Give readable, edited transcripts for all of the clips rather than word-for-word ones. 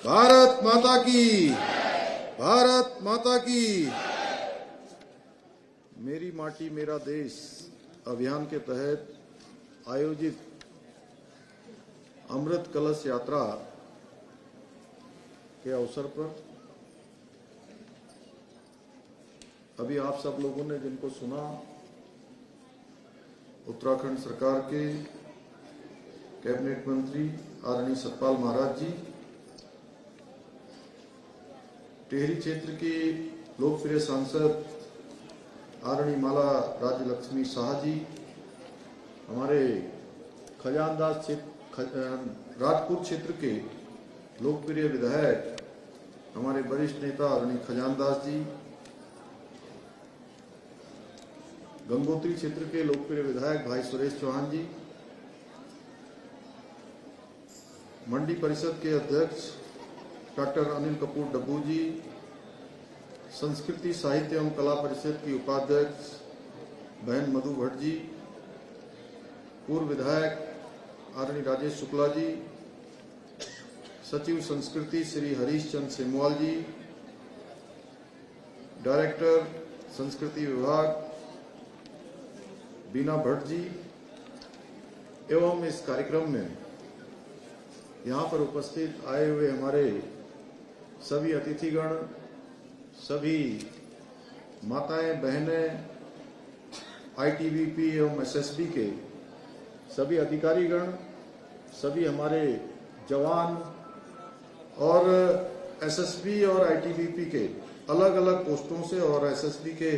भारत माता की, भारत माता की। मेरी माटी मेरा देश अभियान के तहत आयोजित अमृत कलश यात्रा के अवसर पर अभी आप सब लोगों ने जिनको सुना, उत्तराखंड सरकार के कैबिनेट मंत्री आदरणीय सतपाल महाराज जी, टिहरी क्षेत्र के लोकप्रिय सांसद आदरणीय माला राज्य लक्ष्मी शाह जी, हमारे खजानदास राजपूत क्षेत्र के लोकप्रिय विधायक हमारे वरिष्ठ नेता आदरणीय खजानदास जी, गंगोत्री क्षेत्र के लोकप्रिय विधायक भाई सुरेश चौहान जी, मंडी परिषद के अध्यक्ष डॉक्टर अनिल कपूर डब्बू जी, संस्कृति साहित्य एवं कला परिषद की उपाध्यक्ष बहन मधु भट्ट जी, पूर्व विधायक आदरणीय राजेश शुक्ला जी, सचिव संस्कृति श्री हरीश चंद्र सेमवाल जी, डायरेक्टर संस्कृति विभाग बीना भट्ट जी, एवं इस कार्यक्रम में यहाँ पर उपस्थित आए हुए हमारे सभी अतिथिगण, सभी माताएं बहनें, आईटीबीपी एवं एसएसबी के सभी अधिकारीगण, सभी हमारे जवान और एसएसबी और आईटीबीपी के अलग अलग पोस्टों से और एसएसबी के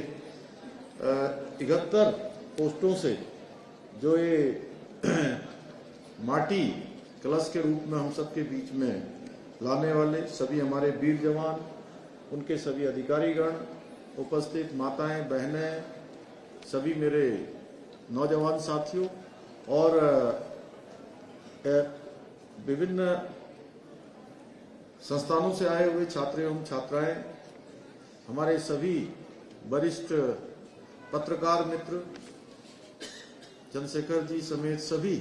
71 पोस्टों से जो ये माटी कलश के रूप में हम सबके बीच में लाने वाले सभी हमारे वीर जवान, उनके सभी अधिकारीगण, उपस्थित माताएं बहनें, सभी मेरे नौजवान साथियों और विभिन्न संस्थानों से आए हुए छात्र एवं छात्राएं, हमारे सभी वरिष्ठ पत्रकार मित्र, चंद्रशेखर जी समेत सभी,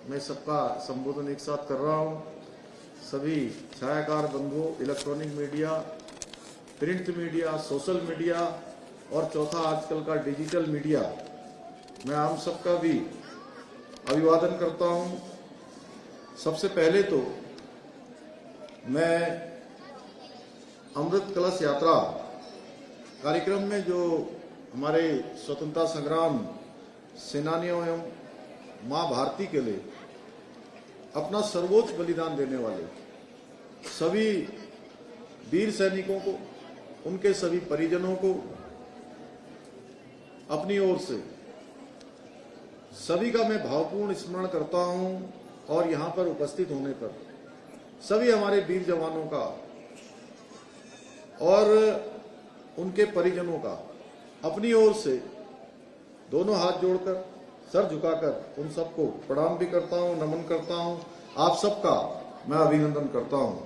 मैं सबका संबोधन एक साथ कर रहा हूं, सभी छायाकार बंधुओं, electronic media, print media, social media और चौथा आजकल का डिजिटल मीडिया, मैं आप सबका भी अभिवादन करता हूं। सबसे पहले तो मैं अमृत कलश यात्रा कार्यक्रम में जो हमारे स्वतंत्रता संग्राम सेनानियों एवं मां भारती के लिए अपना सर्वोच्च बलिदान देने वाले सभी वीर सैनिकों को, उनके सभी परिजनों को अपनी ओर से सभी का मैं भावपूर्ण स्मरण करता हूं और यहां पर उपस्थित होने पर सभी हमारे वीर जवानों का और उनके परिजनों का अपनी ओर से दोनों हाथ जोड़कर, सर झुकाकर उन सबको प्रणाम भी करता हूं, नमन करता हूं। आप सबका मैं अभिनंदन करता हूं।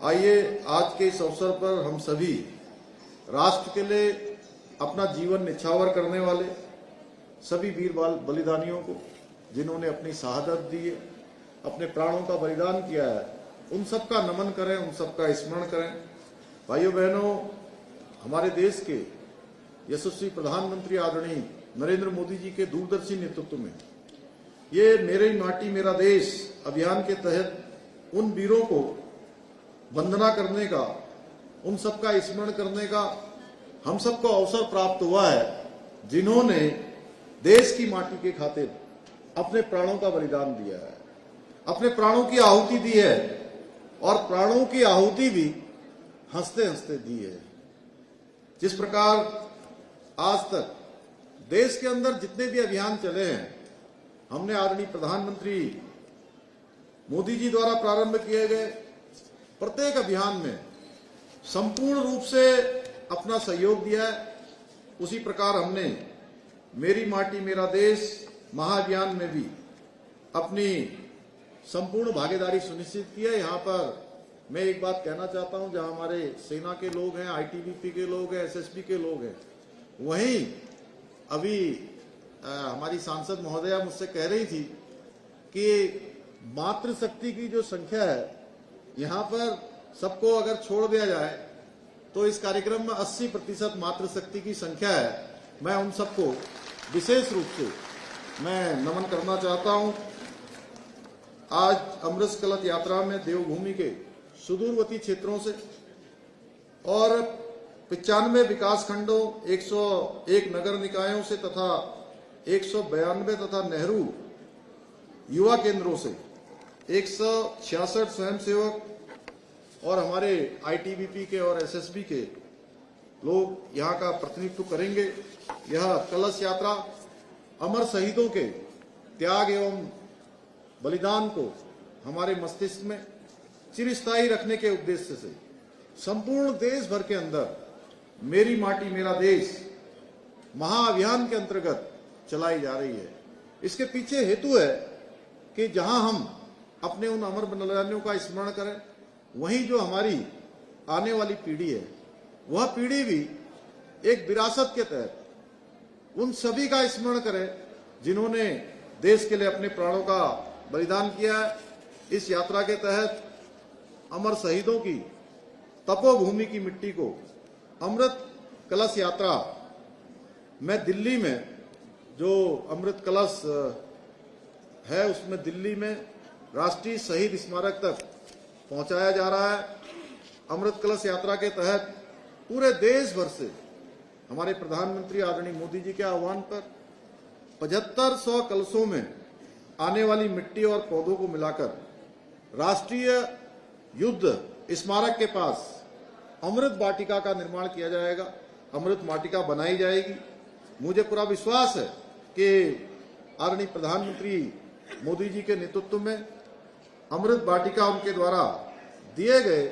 आइए आज के इस अवसर पर हम सभी राष्ट्र के लिए अपना जीवन निछावर करने वाले सभी वीर बलिदानियों को, जिन्होंने अपनी शहादत दी है, अपने प्राणों का बलिदान किया है, उन सबका नमन करें, उन सबका स्मरण करें। भाइयों बहनों, हमारे देश के यशस्वी प्रधानमंत्री आदरणीय नरेंद्र मोदी जी के दूरदर्शी नेतृत्व में ये मेरी माटी मेरा देश अभियान के तहत उन वीरों को वंदना करने का, उन सबका स्मरण करने का हम सबको अवसर प्राप्त हुआ है, जिन्होंने देश की माटी के खातिर अपने प्राणों का बलिदान दिया है, अपने प्राणों की आहुति दी है और प्राणों की आहुति भी हंसते हंसते दी है। जिस प्रकार आज तक देश के अंदर जितने भी अभियान चले हैं, हमने आदरणीय प्रधानमंत्री मोदी जी द्वारा प्रारंभ किए गए प्रत्येक अभियान में संपूर्ण रूप से अपना सहयोग दिया है। उसी प्रकार हमने मेरी माटी मेरा देश महाअभियान में भी अपनी संपूर्ण भागीदारी सुनिश्चित की है। यहाँ पर मैं एक बात कहना चाहता हूं, जहां हमारे सेना के लोग हैं, आईटीबीपी के लोग हैं, एसएसबी के लोग हैं, वहीं अभी हमारी सांसद महोदया मुझसे कह रही थी कि मातृशक्ति की जो संख्या है यहाँ पर सबको अगर छोड़ दिया जाए तो इस कार्यक्रम में 80% मातृशक्ति की संख्या है। मैं उन सबको विशेष रूप से मैं नमन करना चाहता हूं। आज अमृत कलश यात्रा में देवभूमि के सुदूरवर्ती क्षेत्रों से और 95 विकास खंडों, 101 नगर निकायों से तथा 192 तथा नेहरू युवा केंद्रों से 166 स्वयंसेवक और हमारे आईटीबीपी के और एसएसबी के लोग यहाँ का प्रतिनिधित्व करेंगे। यह कलश यात्रा अमर शहीदों के त्याग एवं बलिदान को हमारे मस्तिष्क में चिरस्थायी रखने के उद्देश्य से संपूर्ण देश भर के अंदर मेरी माटी मेरा देश महाअभियान के अंतर्गत चलाई जा रही है। इसके पीछे हेतु है कि जहां हम अपने उन अमर बलिदानियों का स्मरण करें, वहीं जो हमारी आने वाली पीढ़ी है वह पीढ़ी भी एक विरासत के तहत उन सभी का स्मरण करे जिन्होंने देश के लिए अपने प्राणों का बलिदान किया है। इस यात्रा के तहत अमर शहीदों की तपोभूमि की मिट्टी को अमृत कलश यात्रा में दिल्ली में जो अमृत कलश है उसमें दिल्ली में राष्ट्रीय शहीद स्मारक तक पहुंचाया जा रहा है। अमृत कलश यात्रा के तहत पूरे देश भर से हमारे प्रधानमंत्री आदरणीय मोदी जी के आह्वान पर 7500 कलशों में आने वाली मिट्टी और पौधों को मिलाकर राष्ट्रीय युद्ध स्मारक के पास अमृत वाटिका का निर्माण किया जाएगा। अमृत वाटिका बनाई जाएगी। मुझे पूरा विश्वास है कि आदरणीय प्रधानमंत्री मोदी जी के नेतृत्व में अमृत वाटिका उनके द्वारा दिए गए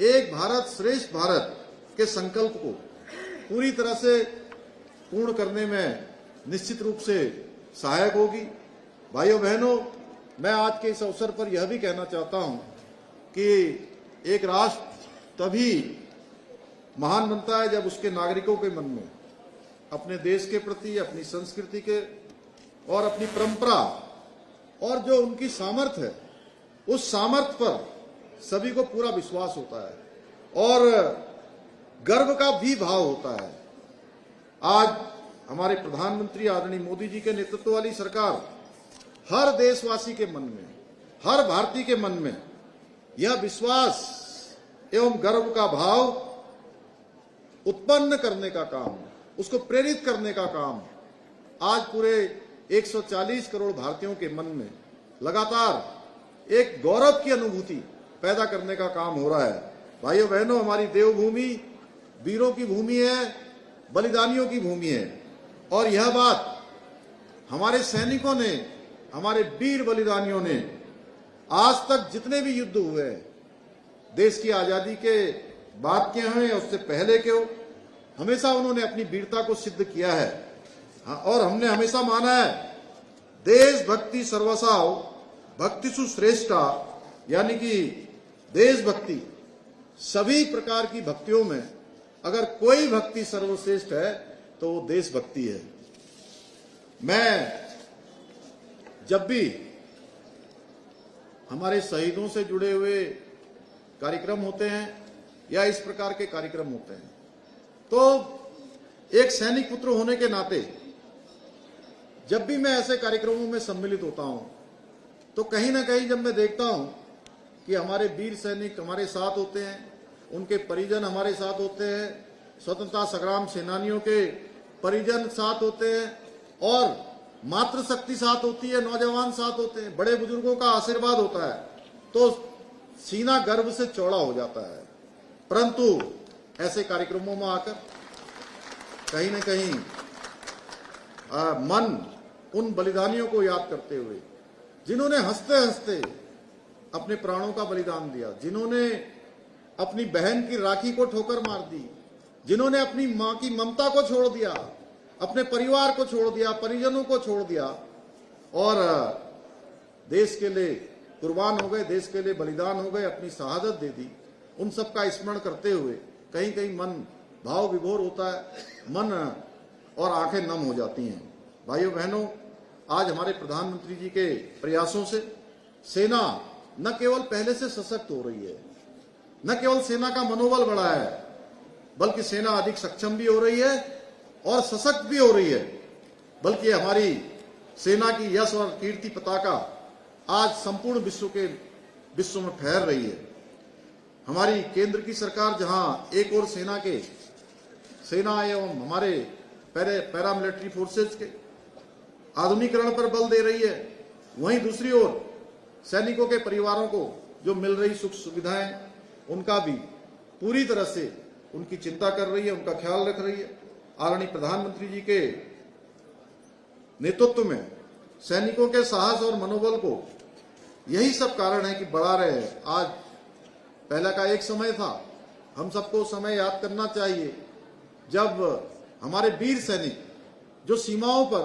एक भारत श्रेष्ठ भारत के संकल्प को पूरी तरह से पूर्ण करने में निश्चित रूप से सहायक होगी। भाइयों बहनों, मैं आज के इस अवसर पर यह भी कहना चाहता हूं कि एक राष्ट्र तभी महान बनता है जब उसके नागरिकों के मन में अपने देश के प्रति, अपनी संस्कृति के और अपनी परंपरा और जो उनकी सामर्थ्य है उस सामर्थ्य पर सभी को पूरा विश्वास होता है और गर्व का भी भाव होता है। आज हमारे प्रधानमंत्री आदरणीय मोदी जी के नेतृत्व वाली सरकार हर देशवासी के मन में, हर भारतीय के मन में यह विश्वास एवं गर्व का भाव उत्पन्न करने का काम, उसको प्रेरित करने का काम आज पूरे 140 करोड़ भारतीयों के मन में लगातार एक गौरव की अनुभूति पैदा करने का काम हो रहा है। भाइयों बहनों, हमारी देवभूमि वीरों की भूमि है, बलिदानियों की भूमि है और यह बात हमारे सैनिकों ने, हमारे वीर बलिदानियों ने आज तक जितने भी युद्ध हुए हैं, देश की आजादी के बाद के हों या उससे पहले के हो, हमेशा उन्होंने अपनी वीरता को सिद्ध किया है। और हमने हमेशा माना है देशभक्ति सर्वसाव भक्तिषु श्रेष्ठा, यानी कि देशभक्ति सभी प्रकार की भक्तियों में अगर कोई भक्ति सर्वश्रेष्ठ है तो वो देशभक्ति है। मैं जब भी हमारे शहीदों से जुड़े हुए कार्यक्रम होते हैं या इस प्रकार के कार्यक्रम होते हैं तो एक सैनिक पुत्र होने के नाते जब भी मैं ऐसे कार्यक्रमों में सम्मिलित होता हूं तो कहीं ना कहीं जब मैं देखता हूं कि हमारे वीर सैनिक हमारे साथ होते हैं, उनके परिजन हमारे साथ होते हैं, स्वतंत्रता संग्राम सेनानियों के परिजन साथ होते हैं और मातृशक्ति साथ होती है, नौजवान साथ होते हैं, बड़े बुजुर्गों का आशीर्वाद होता है, तो सीना गर्व से चौड़ा हो जाता है। परंतु ऐसे कार्यक्रमों में आकर कहीं न कहीं मन उन बलिदानियों को याद करते हुए जिन्होंने हंसते हंसते अपने प्राणों का बलिदान दिया, जिन्होंने अपनी बहन की राखी को ठोकर मार दी, जिन्होंने अपनी मां की ममता को छोड़ दिया, अपने परिवार को छोड़ दिया, परिजनों को छोड़ दिया और देश के लिए कुर्बान हो गए, देश के लिए बलिदान हो गए, अपनी शहादत दे दी, उन सब का स्मरण करते हुए कहीं कहीं मन भाव विभोर होता है, मन और आंखें नम हो जाती हैं। भाइयों बहनों, आज हमारे प्रधानमंत्री जी के प्रयासों से सेना न केवल पहले से सशक्त हो रही है, न केवल सेना का मनोबल बढ़ा है, बल्कि सेना अधिक सक्षम भी हो रही है और सशक्त भी हो रही है। बल्कि हमारी सेना की यश और कीर्ति पताका आज संपूर्ण विश्व में फहर रही है। हमारी केंद्र की सरकार जहां एक ओर सेना एवं हमारे पैरामिलिट्री फोर्सेज के आधुनिकीकरण पर बल दे रही है, वहीं दूसरी ओर सैनिकों के परिवारों को जो मिल रही सुख सुविधाएं, उनका भी पूरी तरह से उनकी चिंता कर रही है, उनका ख्याल रख रही है। आदरणीय प्रधानमंत्री जी के नेतृत्व में सैनिकों के साहस और मनोबल को यही सब कारण है कि बढ़ा रहे हैं। आज पहला का एक समय था, हम सबको समय याद करना चाहिए जब हमारे वीर सैनिक जो सीमाओं पर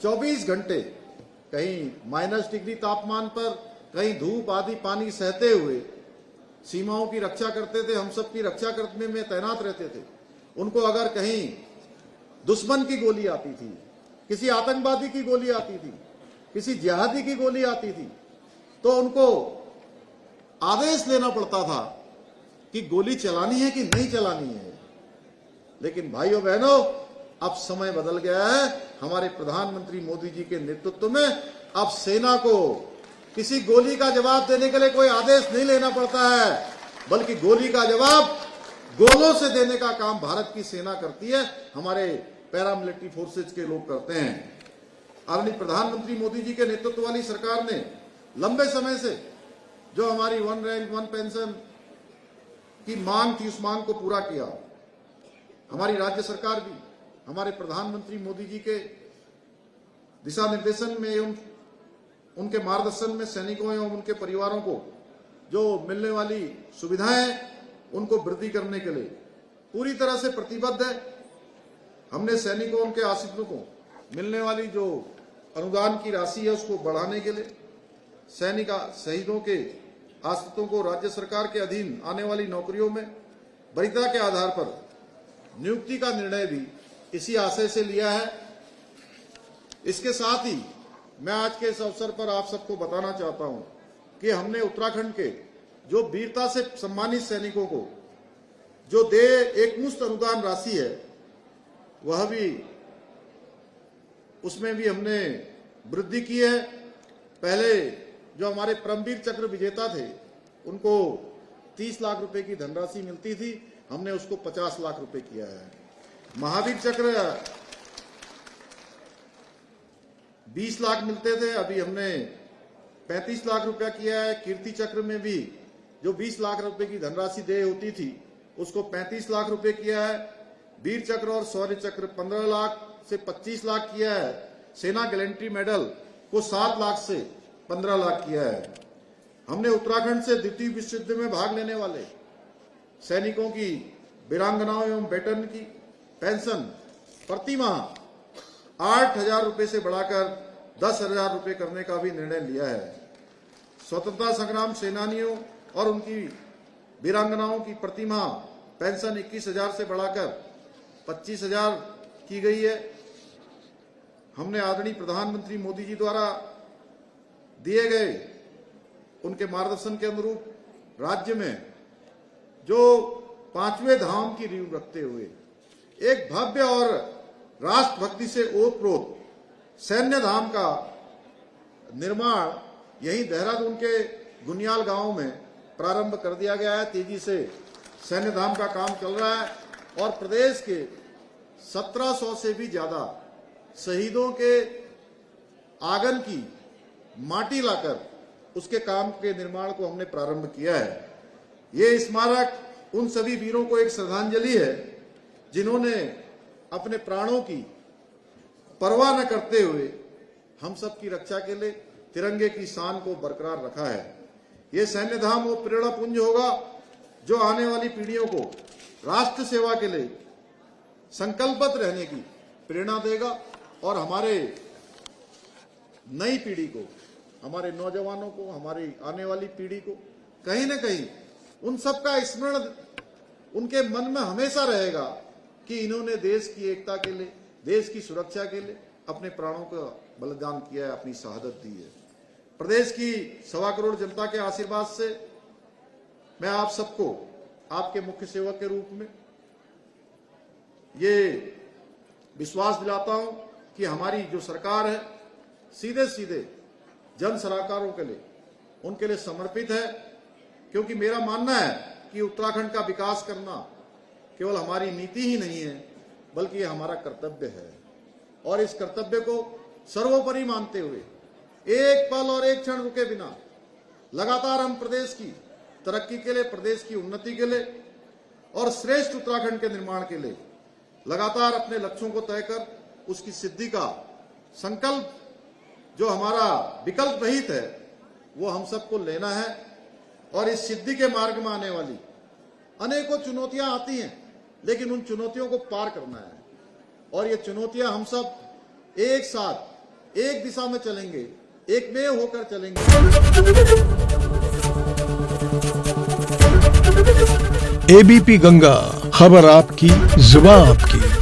24 घंटे कहीं -डिग्री तापमान पर, कहीं धूप आदि पानी सहते हुए सीमाओं की रक्षा करते थे, हम सब की रक्षा करने में तैनात रहते थे। उनको अगर कहीं दुश्मन की गोली आती थी, किसी आतंकवादी की गोली आती थी, किसी जिहादी की गोली आती थी, तो उनको आदेश लेना पड़ता था कि गोली चलानी है कि नहीं चलानी है। लेकिन भाइयों बहनों, अब समय बदल गया है। हमारे प्रधानमंत्री मोदी जी के नेतृत्व में अब सेना को किसी गोली का जवाब देने के लिए कोई आदेश नहीं लेना पड़ता है, बल्कि गोली का जवाब गोलों से देने का काम भारत की सेना करती है, हमारे पैरामिलिट्री फोर्सेज के लोग करते हैं। आदरणीय प्रधानमंत्री मोदी जी के नेतृत्व वाली सरकार ने लंबे समय से जो हमारी 1 रैंक 1 पेंशन की मांग थी, उस मांग को पूरा किया। हमारी राज्य सरकार भी हमारे प्रधानमंत्री मोदी जी के दिशा निर्देशन में एवं उनके मार्गदर्शन में सैनिकों एवं उनके परिवारों को जो मिलने वाली सुविधाएं, उनको वृद्धि करने के लिए पूरी तरह से प्रतिबद्ध है। हमने सैनिकों, उनके आश्रितों को मिलने वाली जो अनुदान की राशि है, उसको बढ़ाने के लिए शहीदों के आश्रितों को राज्य सरकार के अधीन आने वाली नौकरियों में वरीयता के आधार पर नियुक्ति का निर्णय भी इसी आशय से लिया है। इसके साथ ही मैं आज के इस अवसर पर आप सबको बताना चाहता हूं कि हमने उत्तराखंड के जो वीरता से सम्मानित सैनिकों को जो एकमुश्त अनुदान राशि है, वह भी उसमें भी हमने वृद्धि की है। पहले जो हमारे परमवीर चक्र विजेता थे, उनको 30 लाख रुपए की धनराशि मिलती थी, हमने उसको 50 लाख रुपए किया है। महावीर चक्र 20 लाख मिलते थे, अभी हमने 35 लाख रुपया किया है। कीर्ति चक्र में भी जो 20 लाख रुपए की धनराशि देय होती थी, उसको 35 लाख रुपए किया है। वीर चक्र और शौर्य चक्र 15 लाख से 25 लाख किया है। सेना गैलेंट्री मेडल को 7 लाख से 15 लाख किया है। हमने उत्तराखंड से द्वितीय विश्व युद्ध में भाग लेने वाले सैनिकों की, वीरांगनाओं एवं वेटरन की पेंशन प्रति माह 8,000 रुपए से बढ़ाकर 10,000 रुपए करने का भी निर्णय लिया है। स्वतंत्रता संग्राम सेनानियों और उनकी वीरांगनाओं की प्रति माह पेंशन 21,000 से बढ़ाकर 25,000 की गई है। हमने आदरणीय प्रधानमंत्री मोदी जी द्वारा दिए गए उनके मार्गदर्शन के अनुरूप राज्य में जो 5वें धाम की नींव रखते हुए एक भव्य और राष्ट्रभक्ति से ओतप्रोत सैन्य धाम का निर्माण यही देहरादून के गुनियाल गांव में प्रारंभ कर दिया गया है। तेजी से सैन्य धाम का काम चल रहा है और प्रदेश के 1700 से भी ज्यादा शहीदों के आंगन की माटी लाकर उसके काम के निर्माण को हमने प्रारंभ किया है। ये स्मारक उन सभी वीरों को एक श्रद्धांजलि है जिन्होंने अपने प्राणों की परवाह न करते हुए हम सब की रक्षा के लिए तिरंगे की शान को बरकरार रखा है। ये सैन्य धाम वो प्रेरणा पुंज होगा जो आने वाली पीढ़ियों को राष्ट्र सेवा के लिए संकल्पित रहने की प्रेरणा देगा और हमारे नई पीढ़ी को, हमारे नौजवानों को, हमारी आने वाली पीढ़ी को कहीं न कहीं उन सब का स्मरण उनके मन में हमेशा रहेगा कि इन्होंने देश की एकता के लिए, देश की सुरक्षा के लिए अपने प्राणों का बलिदान किया है, अपनी शहादत दी है। प्रदेश की 1.25 करोड़ जनता के आशीर्वाद से मैं आप सबको आपके मुख्य सेवक के रूप में ये विश्वास दिलाता हूं कि हमारी जो सरकार है सीधे सीधे जन सलाहकारों के लिए, उनके लिए समर्पित है। क्योंकि मेरा मानना है कि उत्तराखंड का विकास करना केवल हमारी नीति ही नहीं है, बल्कि ये हमारा कर्तव्य है। और इस कर्तव्य को सर्वोपरि मानते हुए एक पल और एक क्षण रुके बिना लगातार हम प्रदेश की तरक्की के लिए, प्रदेश की उन्नति के लिए और श्रेष्ठ उत्तराखंड के निर्माण के लिए लगातार अपने लक्ष्यों को तय कर उसकी सिद्धि का संकल्प, जो हमारा विकल्प रहित है, वो हम सबको लेना है। और इस सिद्धि के मार्ग में आने वाली अनेकों चुनौतियां आती हैं, लेकिन उन चुनौतियों को पार करना है। और ये चुनौतियां हम सब एक साथ एक दिशा में चलेंगे, एकमेव होकर चलेंगे। एबीपी गंगा, खबर आपकी, जुबान आपकी।